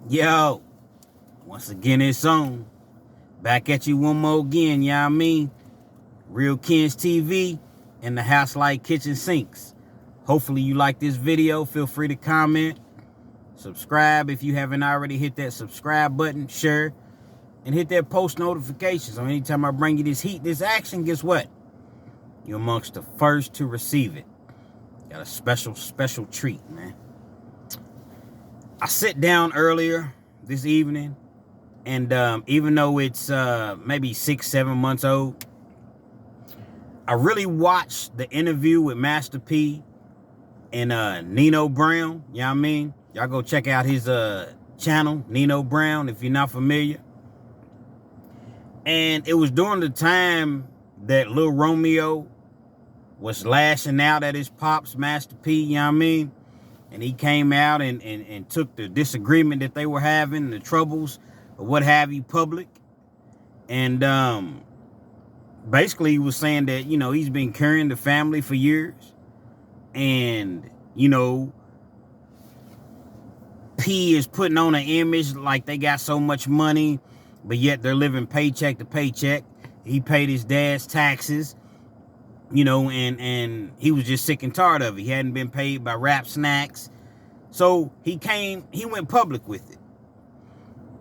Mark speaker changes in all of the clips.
Speaker 1: Yo, once again it's on. Back at you one more again, you know what I mean? Real Kens TV and the House Like Kitchen Sinks. Hopefully you like this video. Feel free to comment. Subscribe if you haven't already. Hit that subscribe button, share, and hit that post notification. So anytime I bring you this heat, this action, guess what? You're amongst the first to receive it. Got a special treat, man. I sat down earlier this evening, and even though it's maybe 6-7 months old, I really watched the interview with Master P and Nino Brown. You know what I mean? Y'all go check out his channel, Nino Brown, if you're not familiar. And it was during the time that Lil Romeo was lashing out at his pops, Master P, you know what I mean? And he came out and took the disagreement that they were having, the troubles, or what have you, public. And basically he was saying that, you know, he's been carrying the family for years. And, you know, P is putting on an image like they got so much money, but yet they're living paycheck to paycheck. He paid his dad's taxes, you know, and he was just sick and tired of it. He hadn't been paid by Rap Snacks. So he went public with it.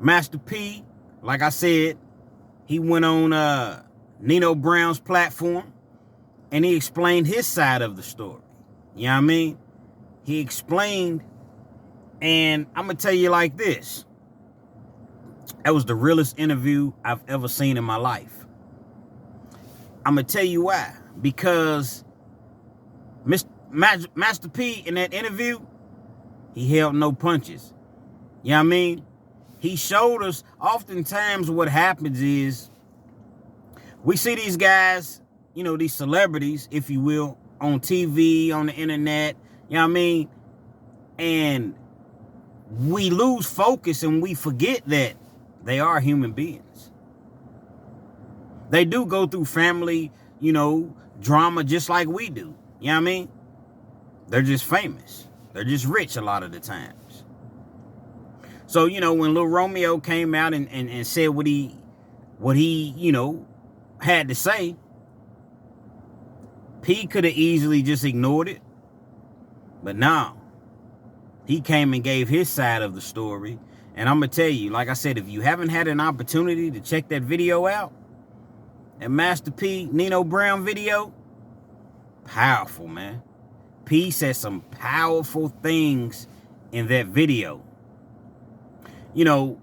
Speaker 1: Master P, like I said, he went on Nino Brown's platform and he explained his side of the story. You know what I mean? He explained, and I'm going to tell you like this. That was the realest interview I've ever seen in my life. I'm going to tell you why. Because Master P in that interview, he held no punches. You know what I mean? He showed us oftentimes what happens is we see these guys, you know, these celebrities, if you will, on TV, on the internet, you know what I mean? And we lose focus and we forget that they are human beings. They do go through family, you know, drama just like we do. You know what I mean? They're just famous. They're just rich a lot of the times. So, you know, when Lil Romeo came out and said what he, you know, had to say, P could have easily just ignored it. But no. He came and gave his side of the story. And I'm going to tell you, like I said, if you haven't had an opportunity to check that video out, and Master P, Nino Brown video, powerful, man. P said some powerful things in that video. You know,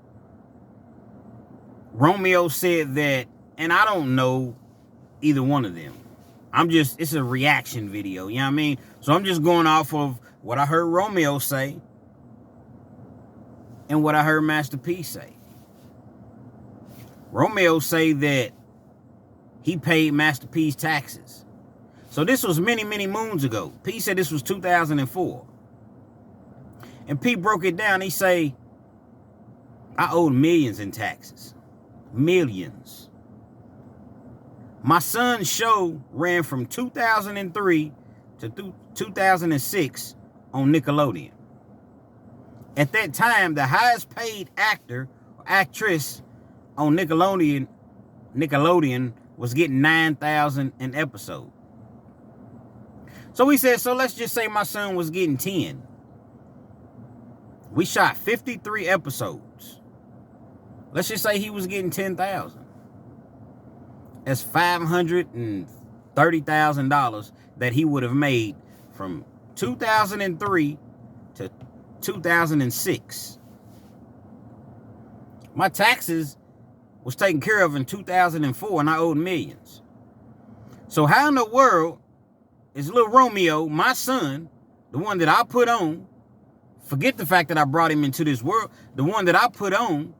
Speaker 1: Romeo said that, and I don't know either one of them. It's a reaction video, you know what I mean? So I'm just going off of what I heard Romeo say and what I heard Master P say. Romeo say that he paid Master P's taxes. So this was many, many moons ago. P said this was 2004. And P broke it down. He say, I owed millions in taxes. Millions. My son's show ran from 2003 to 2006 on Nickelodeon. At that time, the highest paid actor or actress on Nickelodeon was getting $9,000 an episode. So he said, so let's just say my son was getting 10. We shot 53 episodes. Let's just say he was getting 10,000. That's $530,000 that he would have made from 2003 to 2006. My taxes was taken care of in 2004 and I owed millions. So how in the world is Lil Romeo, my son, the one that I put on, forget the fact that I brought him into this world, the one that I put on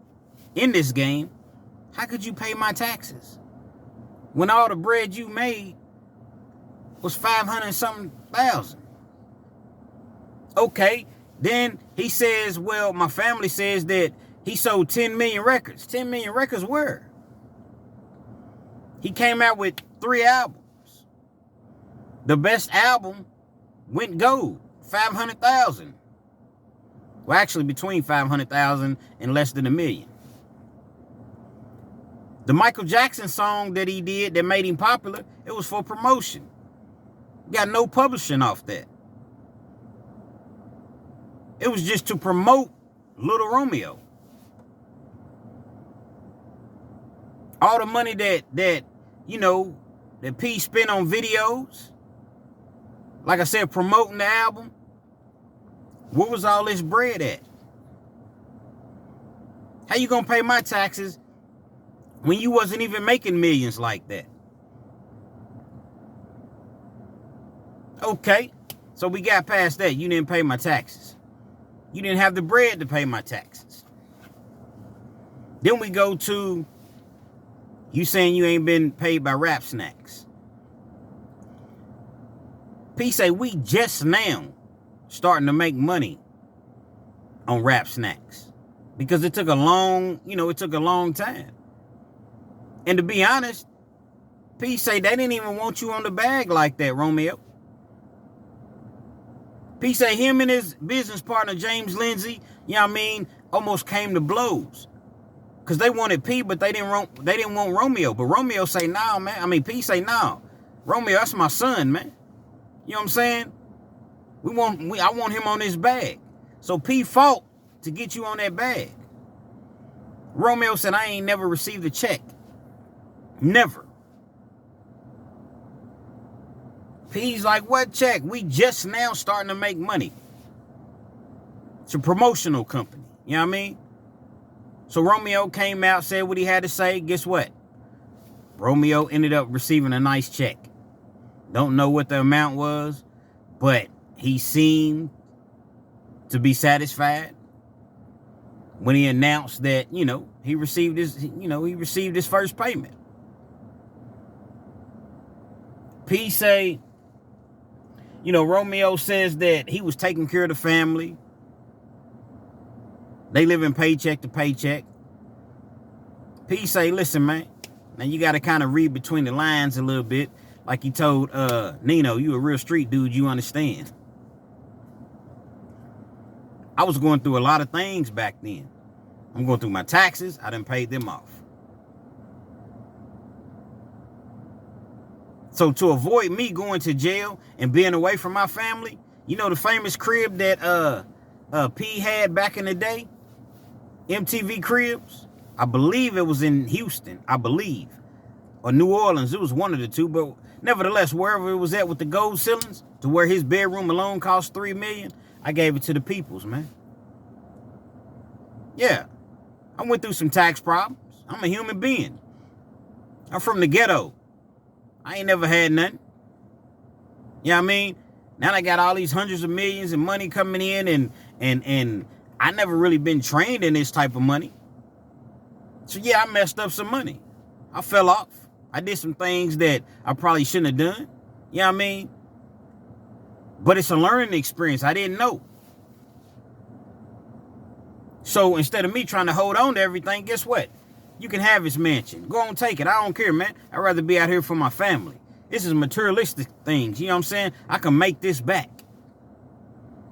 Speaker 1: in this game, how could you pay my taxes? When all the bread you made was 500-something thousand. Okay, then he says, well, my family says that he sold 10 million records. 10 million records where? He came out with 3 albums. The best album went gold, 500,000. Well, actually between 500,000 and less than $1 million. The Michael Jackson song that he did that made him popular, it was for promotion. Got no publishing off that. It was just to promote Little Romeo. All the money that P spent on videos, like I said, promoting the album, where was all this bread at? How you gonna pay my taxes when you wasn't even making millions like that? Okay, so we got past that. You didn't pay my taxes. You didn't have the bread to pay my taxes. Then we go to you saying you ain't been paid by Rap Snacks. P say we just now starting to make money on Rap Snacks because it took a long time. And to be honest, P say they didn't even want you on the bag like that, Romeo. P say him and his business partner, James Lindsay, almost came to blows. Because they wanted P, but they didn't want Romeo. But Romeo say, nah, man. P say, nah. Romeo, that's my son, man. You know what I'm saying? I want him on this bag. So P fought to get you on that bag. Romeo said, I ain't never received a check. Never. P's like, what check? We just now starting to make money. It's a promotional company. You know what I mean? So Romeo came out, said what he had to say. Guess what? Romeo ended up receiving a nice check. Don't know what the amount was, but he seemed to be satisfied when he announced that, he received his first payment. P say, Romeo says that he was taking care of the family. They live in paycheck to paycheck. P say, listen, man. Now you got to kind of read between the lines a little bit. Like he told Nino, you a real street dude, you understand. I was going through a lot of things back then. I'm going through my taxes. I done paid them off. So to avoid me going to jail and being away from my family, the famous crib that P had back in the day, MTV Cribs, I believe it was in Houston, or New Orleans. It was one of the two, but nevertheless, wherever it was at with the gold ceilings, to where his bedroom alone cost $3 million, I gave it to the peoples, man. Yeah, I went through some tax problems. I'm a human being. I'm from the ghetto. I ain't never had nothing. You know what I mean? Now I got all these hundreds of millions of money coming in, and I never really been trained in this type of money. So yeah, I messed up some money. I fell off. I did some things that I probably shouldn't have done. You know what I mean? But it's a learning experience. I didn't know. So instead of me trying to hold on to everything, guess what? You can have his mansion. Go on, take it. I don't care, man. I'd rather be out here for my family. This is materialistic things. You know what I'm saying? I can make this back.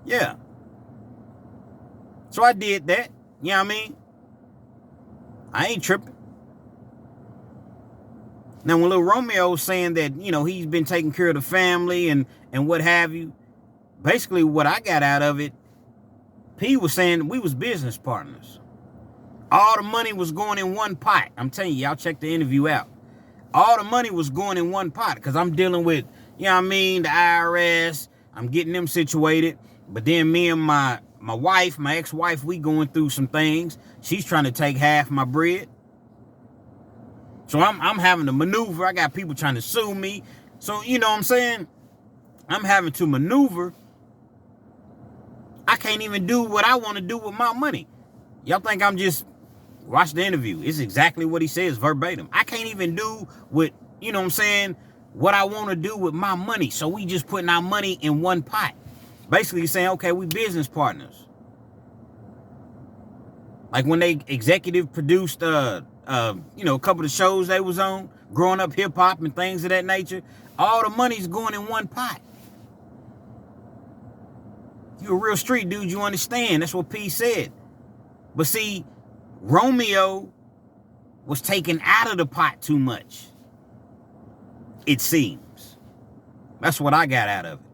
Speaker 1: Yeah. So I did that. You know what I mean? I ain't tripping. Now, when Lil Romeo was saying that, he's been taking care of the family and what have you, basically what I got out of it, P was saying we was business partners. All the money was going in one pot. I'm telling you, y'all check the interview out. All the money was going in one pot because I'm dealing with, the IRS. I'm getting them situated. But then me and my wife, my ex-wife, we going through some things. She's trying to take half my bread. So I'm having to maneuver. I got people trying to sue me. So, you know what I'm saying? I'm having to maneuver. I can't even do what I want to do with my money. Y'all think I'm just... Watch the interview. It's exactly what he says verbatim. I can't even do what, what I want to do with my money. So we just putting our money in one pot. Basically saying, okay, we business partners. Like when they executive produced, a couple of shows they was on, growing up hip hop and things of that nature. All the money's going in one pot. You a real street dude, you understand. That's what P said. But see, Romeo was taken out of the pot too much. It seems. That's what I got out of it.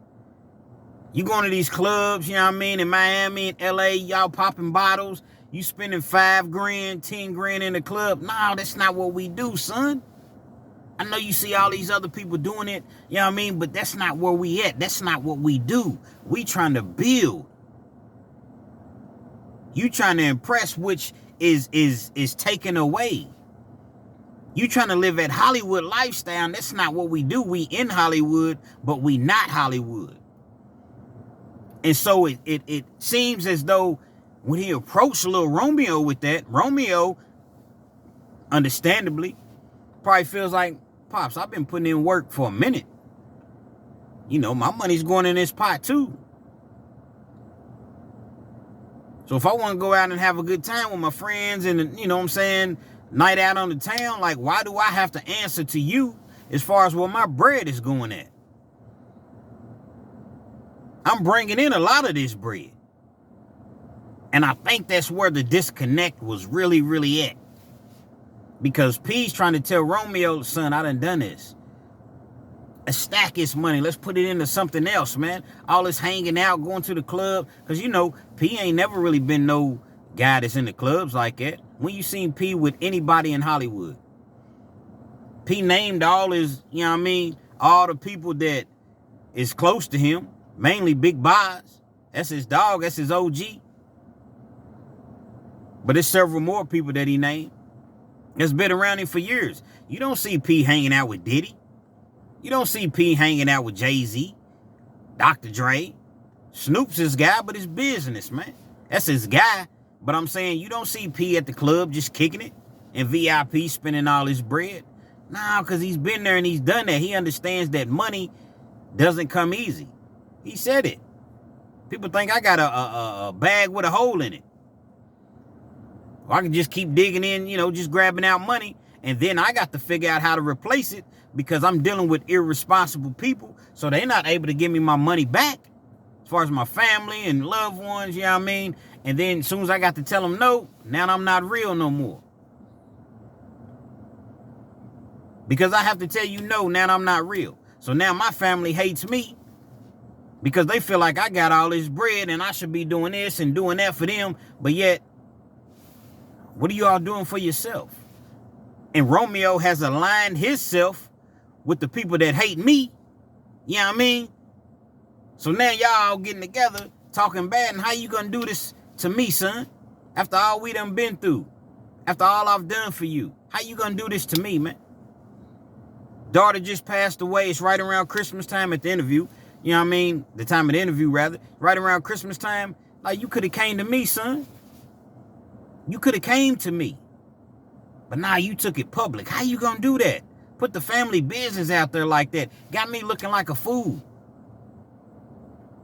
Speaker 1: You going to these clubs, you know what I mean, in Miami and LA, y'all popping bottles, you spending $5 grand, 10 grand in the club. No, that's not what we do, son. I know you see all these other people doing it, you know what I mean, but that's not where we at. That's not what we do. We trying to build. You trying to impress, which is taken away. You trying to live that Hollywood lifestyle. That's not what we do. We in Hollywood, but we not Hollywood. And so it seems as though when he approached little Romeo with that, Romeo, understandably, probably feels like, Pops, I've been putting in work for a minute. You know, my money's going in this pot too. So if I want to go out and have a good time with my friends and, you know what I'm saying, night out on the town, like, why do I have to answer to you as far as where my bread is going at? I'm bringing in a lot of this bread. And I think that's where the disconnect was really, really at. Because P's trying to tell Romeo, son, I done this. Let's stack this money. Let's put it into something else, man. All this hanging out, going to the club. Because, you know, P ain't never really been no guy that's in the clubs like that. When you seen P with anybody in Hollywood? P named all his, you know what I mean, all the people that is close to him. Mainly Big Boz. That's his dog. That's his OG. But there's several more people that he named that's been around him for years. You don't see P hanging out with Diddy. You don't see P hanging out with Jay-Z, Dr. Dre. Snoop's his guy, but it's business, man. That's his guy. But I'm saying you don't see P at the club just kicking it and VIP spending all his bread. No, because he's been there and he's done that. He understands that money doesn't come easy. He said it. People think I got a bag with a hole in it. Or I can just keep digging in, you know, just grabbing out money. And then I got to figure out how to replace it because I'm dealing with irresponsible people. So they're not able to give me my money back as far as my family and loved ones, you know what I mean? And then as soon as I got to tell them no, now I'm not real no more. Because I have to tell you no, now I'm not real. So now my family hates me because they feel like I got all this bread and I should be doing this and doing that for them. But yet, what are you all doing for yourself? And Romeo has aligned himself with the people that hate me. You know what I mean? So now y'all all getting together, talking bad, and how you gonna do this to me, son? After all we done been through. After all I've done for you. How you gonna do this to me, man? Daughter just passed away. It's right around Christmas time at the interview. You know what I mean? The time of the interview, rather. Right around Christmas time. Like, you could have came to me, son. You could have came to me. But now you took it public. How you gonna do that? Put the family business out there like that. Got me looking like a fool.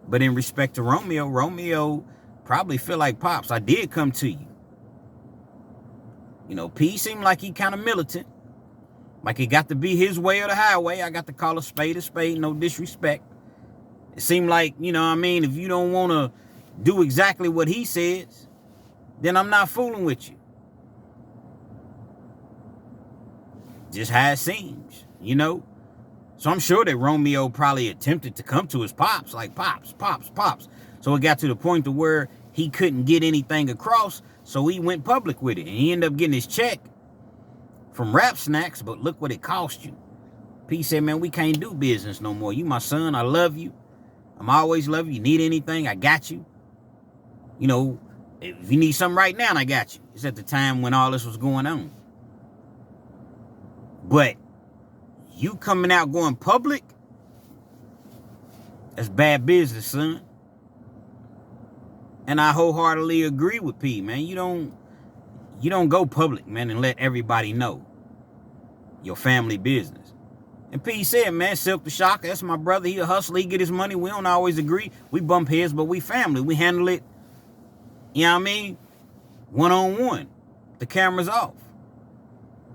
Speaker 1: But in respect to Romeo, Romeo probably feel like, Pops, I did come to you. You know, P seemed like he kind of militant. Like it got to be his way or the highway. I got to call a spade, no disrespect. It seemed like, you know what I mean, if you don't want to do exactly what he says, then I'm not fooling with you. Just how it seems, you know? So I'm sure that Romeo probably attempted to come to his pops, like, Pops. So it got to the point to where he couldn't get anything across, so he went public with it. And he ended up getting his check from Rap Snacks, but look what it cost you. P said, man, we can't do business no more. You my son, I love you. I'm always love you. You need anything, I got you. You know, if you need something right now, I got you. It's at the time when all this was going on. But you coming out going public, that's bad business, son. And I wholeheartedly agree with P, man. You don't go public, man, and let everybody know your family business. And P said, man, Silk the Shocker, that's my brother. He a hustler. He get his money. We don't always agree. We bump heads, but we family. We handle it, you know what I mean, one-on-one. The camera's off.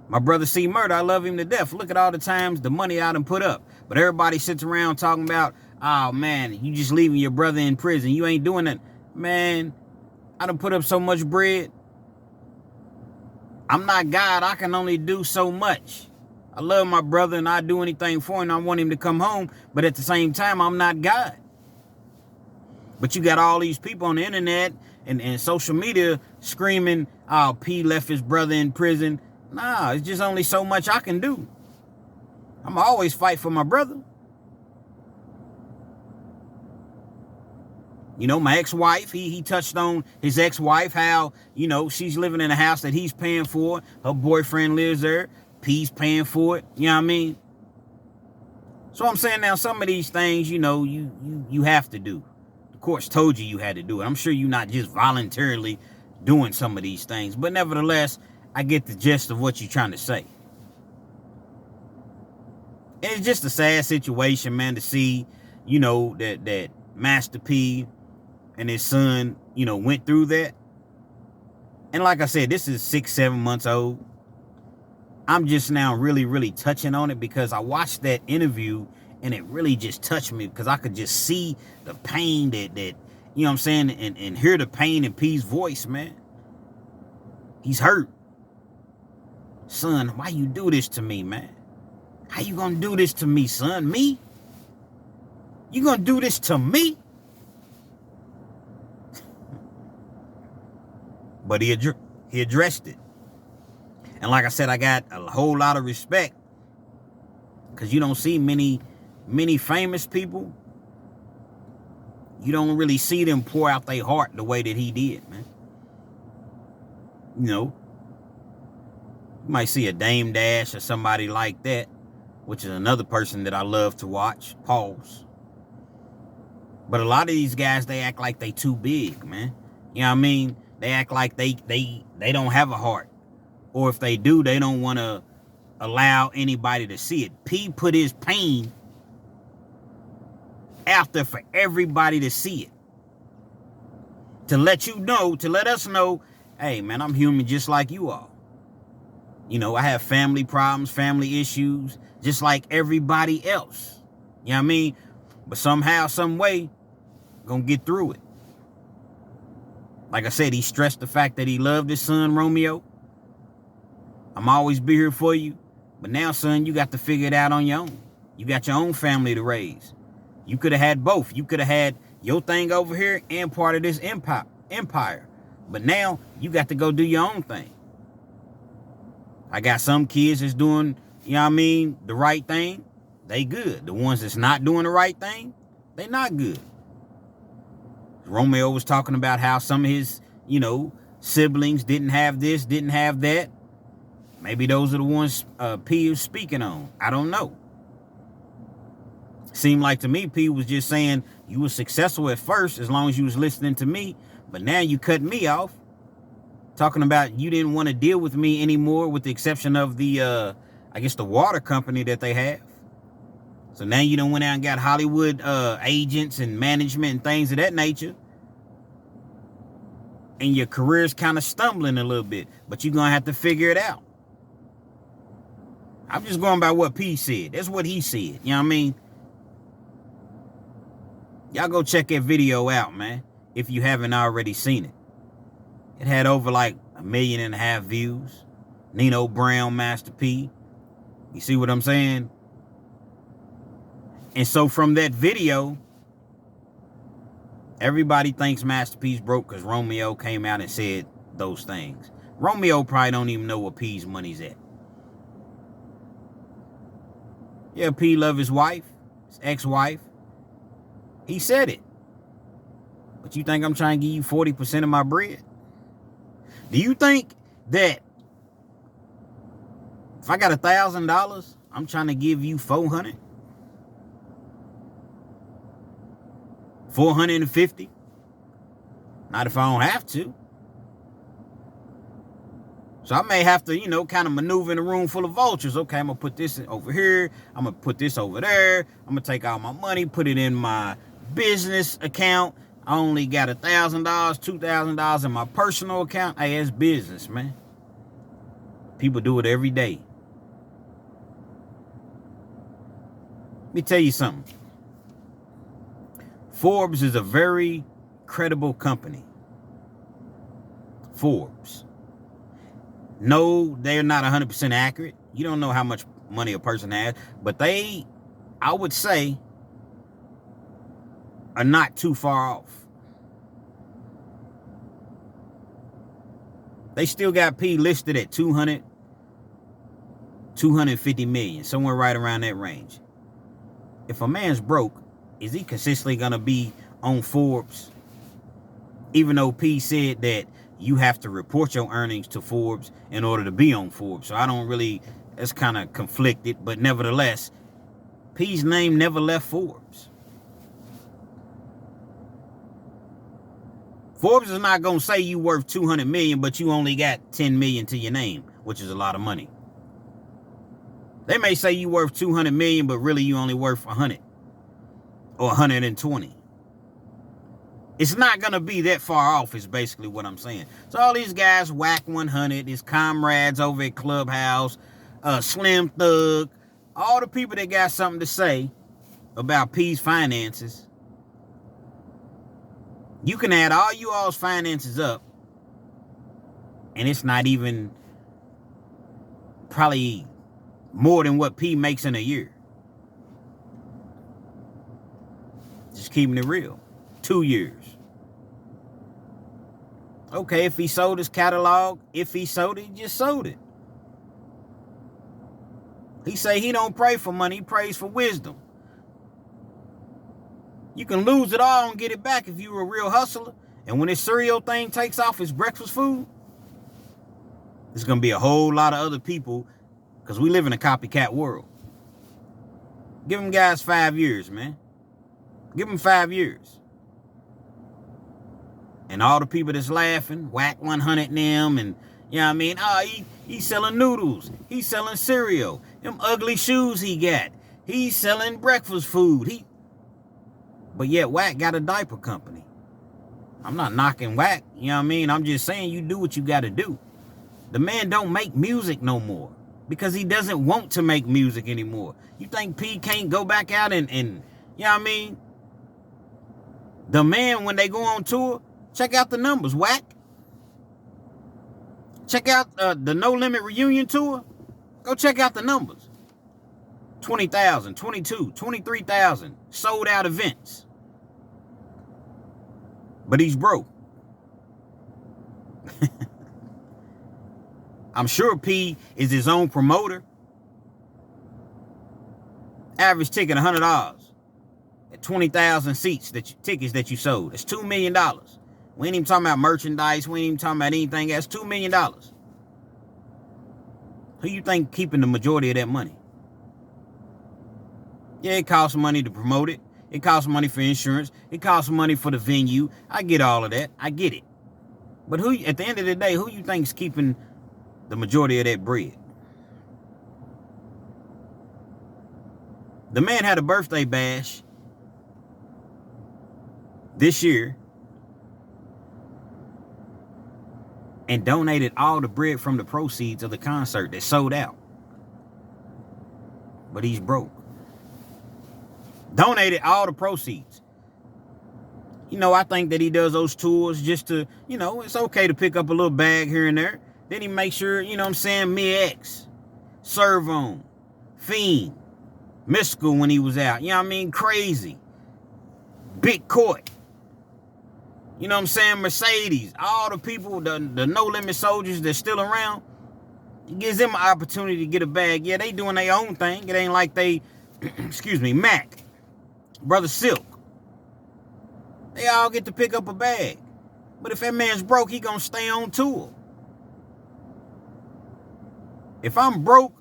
Speaker 1: My brother C Murder, I love him to death. Look at all the times the money I done put up. But everybody sits around talking about, oh man, you just leaving your brother in prison. You ain't doing that. Man, I done put up so much bread. I'm not God. I can only do so much. I love my brother and I do anything for him. I want him to come home. But at the same time, I'm not God. But you got all these people on the internet and social media screaming, oh, P left his brother in prison. Nah, it's just only so much I can do. I'm always fight for my brother. You know, my ex-wife, he touched on his ex-wife, how, you know, she's living in a house that he's paying for. Her boyfriend lives there. P's paying for it. You know what I mean? So I'm saying now, some of these things, you know, you have to do. The courts told you had to do it. I'm sure you're not just voluntarily doing some of these things. But nevertheless, I get the gist of what you're trying to say. And it's just a sad situation, man, to see, you know, that Master P and his son, you know, went through that. And like I said, this is 6-7 months old. I'm just now really, really touching on it because I watched that interview and it really just touched me because I could just see the pain that you know what I'm saying, and hear the pain in P's voice, man. He's hurt. Son, why you do this to me, man? How you gonna do this to me, son? Me? You gonna do this to me? But he addressed it. And like I said, I got a whole lot of respect because you don't see many famous people. You don't really see them pour out their heart the way that he did, man. You know, you might see a Dame Dash or somebody like that, which is another person that I love to watch. Pause. But a lot of these guys, they act like they too big, man. You know what I mean? They act like they don't have a heart. Or if they do, they don't want to allow anybody to see it. P put his pain out there for everybody to see it. To let you know, to let us know, hey, man, I'm human just like you are. You know, I have family problems, family issues, just like everybody else. You know what I mean? But somehow, some way, gonna get through it. Like I said, he stressed the fact that he loved his son, Romeo. I'm always be here for you. But now, son, you got to figure it out on your own. You got your own family to raise. You could have had both. You could have had your thing over here and part of this empire. But now, you got to go do your own thing. I got some kids that's doing, you know what I mean, the right thing. They good. The ones that's not doing the right thing, they not good. Romeo was talking about how some of his, you know, siblings didn't have this, didn't have that. Maybe those are the ones P is speaking on. I don't know. Seemed like to me, P was just saying you were successful at first as long as you was listening to me. But now you cut me off. Talking about you didn't want to deal with me anymore with the exception of the, I guess, the water company that they have. So now you done went out and got Hollywood agents and management and things of that nature. And your career's kind of stumbling a little bit. But you're going to have to figure it out. I'm just going by what P said. That's what he said. You know what I mean? Y'all go check that video out, man. If you haven't already seen it. It had over like 1.5 million views. Nino Brown, Master P. You see what I'm saying? And so from that video, everybody thinks Master P's broke because Romeo came out and said those things. Romeo probably don't even know where P's money's at. Yeah, P love his wife, his ex-wife. He said it. But you think I'm trying to give you 40% of my bread? Do you think that if I got $1,000, I'm trying to give you 400? 450? Not if I don't have to. So I may have to, you know, kind of maneuver in a room full of vultures. Okay, I'm going to put this over here. I'm going to put this over there. I'm going to take all my money, put it in my business account. I only got $1,000, $2,000 in my personal account. Hey, it's business, man. People do it every day. Let me tell you something. Forbes is a very credible company. Forbes. No, they're not 100% accurate. You don't know how much money a person has, but they, I would say, are not too far off. They still got P listed at 250 million, somewhere right around that range. If a man's broke, is he consistently going to be on Forbes? Even though P said that you have to report your earnings to Forbes in order to be on Forbes. So I don't really, it's kind of conflicted, but nevertheless, P's name never left Forbes. Forbes is not going to say you worth 200 million, but you only got 10 million to your name, which is a lot of money. They may say you worth 200 million, but really you only worth 100 or 120. It's not going to be that far off is basically what I'm saying. So all these guys, Whack 100, his comrades over at Clubhouse, Slim Thug, all the people that got something to say about P's finances, you can add all you all's finances up, and it's not even probably more than what P makes in a year. Just keeping it real. 2 years. Okay, if he sold his catalog, if he sold it, he just sold it. He say he don't pray for money, he prays for wisdom. You can lose it all and get it back if you're a real hustler. And when this cereal thing takes off, it's breakfast food, there's going to be a whole lot of other people, because we live in a copycat world. Give them guys 5 years, man. Give them 5 years. And all the people that's laughing, Whack 100 them, and you know what I mean? He's selling noodles. He's selling cereal. Them ugly shoes he got. He's selling breakfast food. But yet Whack got a diaper company. I'm not knocking Whack, you know what I mean? I'm just saying you do what you got to do. The man don't make music no more because he doesn't want to make music anymore. You think P can't go back out and you know what I mean? The man, when they go on tour, check out the numbers, Whack. Check out the No Limit reunion tour. Go check out the numbers. 20,000, 22, 23,000 sold out events. But he's broke. I'm sure P is his own promoter. Average ticket $100 at 20,000 seats tickets that you sold. That's $2 million. We ain't even talking about merchandise. We ain't even talking about anything else. $2 million. Who you think keeping the majority of that money? Yeah, it costs money to promote it. It costs money for insurance. It costs money for the venue. I get all of that. I get it. But who, at the end of the day, who you think is keeping the majority of that bread? The man had a birthday bash this year and donated all the bread from the proceeds of the concert that sold out. But he's broke. Donated all the proceeds. You know, I think that he does those tours just to, you know, it's okay to pick up a little bag here and there. Then he makes sure, you know what I'm saying, Mi-X, Servon, Fiend, Mystical when he was out. You know what I mean? Crazy. Big Court. You know what I'm saying? Mercedes. All the people, the No Limit soldiers that's still around, it gives them an opportunity to get a bag. Yeah, they doing their own thing. It ain't like they, excuse me, Mac, Brother Silk. They all get to pick up a bag. But if that man's broke, he gonna stay on tour. If I'm broke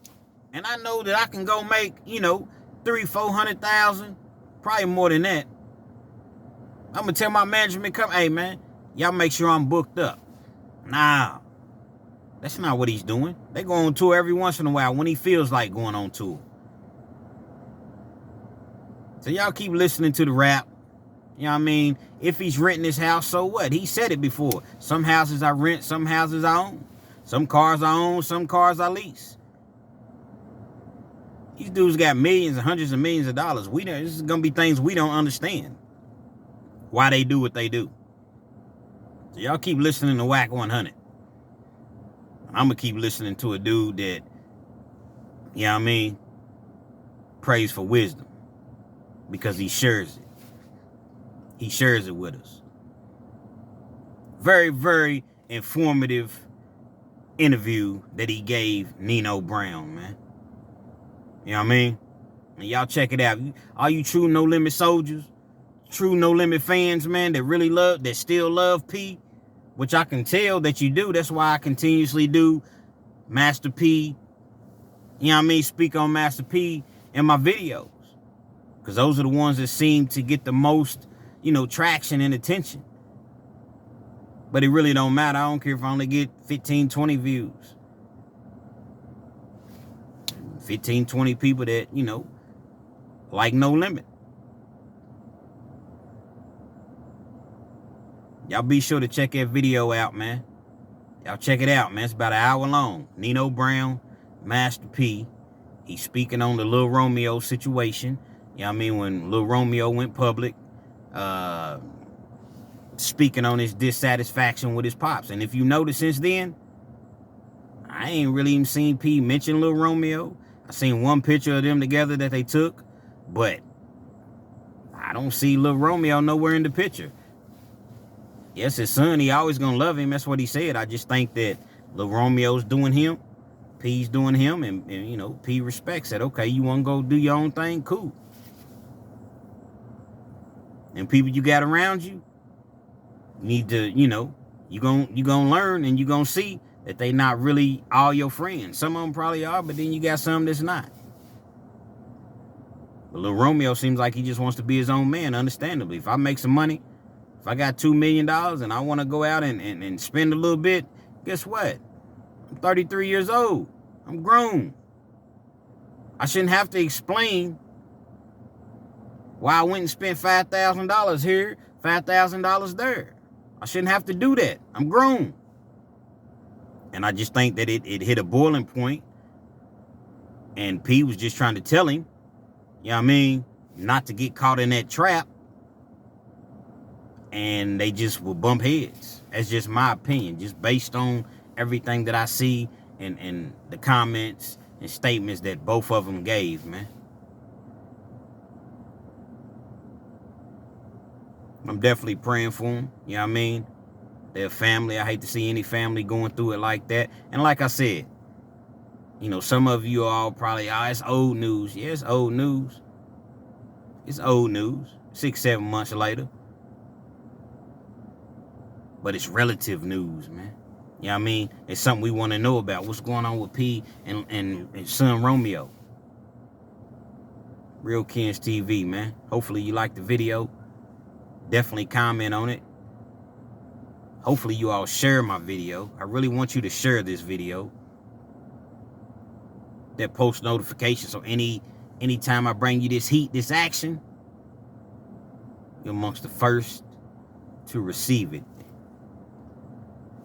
Speaker 1: and I know that I can go make, you know, 300,000-400,000, probably more than that, I'm gonna tell my management, hey man, y'all make sure I'm booked up. Nah, that's not what he's doing. They go on tour every once in a while when he feels like going on tour. So y'all keep listening to the rap. You know what I mean? If he's renting his house, so what? He said it before. Some houses I rent, some houses I own. Some cars I own, some cars I lease. These dudes got millions and hundreds of millions of dollars. This is going to be things we don't understand. why they do what they do. So y'all keep listening to Whack 100. I'm going to keep listening to a dude that, you know what I mean, prays for wisdom. Because he shares it. He shares it with us. Very, very informative interview that he gave Nino Brown, man. You know what I mean? And y'all check it out. All you true No Limit soldiers, true No Limit fans, man, that still love P, which I can tell that you do. That's why I continuously do Master P, you know what I mean, speak on Master P in my videos. Because those are the ones that seem to get the most, traction and attention. But it really don't matter. I don't care if I only get 15, 20 views. 15, 20 people that, like No Limit. Y'all be sure to check that video out, man. Y'all check it out, man. It's about an hour long. Nino Brown, Master P. He's speaking on the Lil Romeo situation. You know what I mean? When Lil Romeo went public, speaking on his dissatisfaction with his pops. And if you notice since then, I ain't really even seen P mention Lil Romeo. I seen one picture of them together that they took, but I don't see Lil Romeo nowhere in the picture. Yes, his son, he always gonna love him. That's what he said. I just think that Lil Romeo's doing him, P's doing him, and P respects it. Okay, you wanna go do your own thing? Cool. And people you got around you need to, you gonna learn and you gonna see that they not really all your friends. Some of them probably are, but then you got some that's not. But Lil Romeo seems like he just wants to be his own man, understandably. If I make some money, if I got $2 million and I want to go out and spend a little bit, guess what? I'm 33 years old. I'm grown. I shouldn't have to explain why I went and spent $5,000 here, $5,000 there. I shouldn't have to do that. I'm grown. And I just think that it hit a boiling point. And P was just trying to tell him, you know what I mean, not to get caught in that trap. And they just will bump heads. That's just my opinion, just based on everything that I see and the comments and statements that both of them gave, man. I'm definitely praying for them, you know what I mean? Their family. I hate to see any family going through it like that. And like I said, some of you all probably, it's old news. Yeah, it's old news. It's old news. 6-7 months later. But it's relative news, man. You know what I mean? It's something we want to know about. What's going on with P and Son Romeo. Real Kens TV, man. Hopefully you like the video. Definitely comment on it. Hopefully you all share my video. I really want you to share this video. That post notification. So anytime I bring you this heat, this action, you're amongst the first to receive it.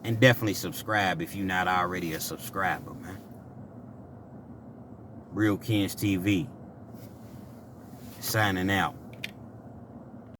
Speaker 1: And definitely subscribe if you're not already a subscriber, man. Real Kens TV. Signing out.